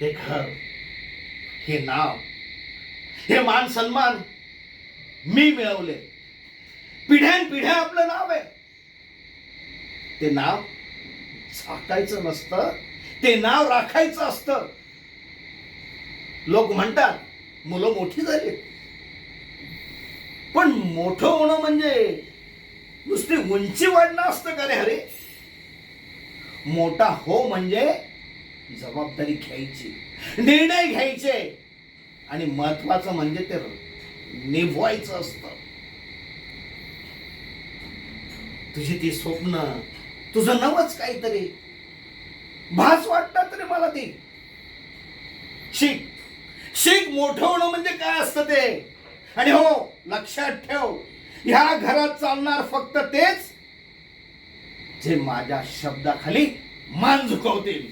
हे घर, हे नाव, हे मान सन्मान मी मिळवले. पिढ्यानपिढ्या आपलं नाव आहे. ते नाव झाकायचं नसतं, ते नाव राखायचं असतं. लोक म्हणतात मुलं मोठी झाली, पण मोठं होणं म्हणजे नुसती उंची वाढणं असतं का रे हरे? मोठा हो म्हणजे जबाबदारी घ्यायची, निर्णय घ्यायचे, आणि महत्वाचं म्हणजे ते निभवायचं असतं. तुझी ती स्वप्न, तुझं नवच काहीतरी भास वाटतात रे मला ती. शिक शिक, मोठं होणं म्हणजे काय असतं ते. आणि हो, लक्षात ठेव, ह्या घरात चालणार फक्त तेच जे माझ्या शब्दाखाली मान झुकवतील.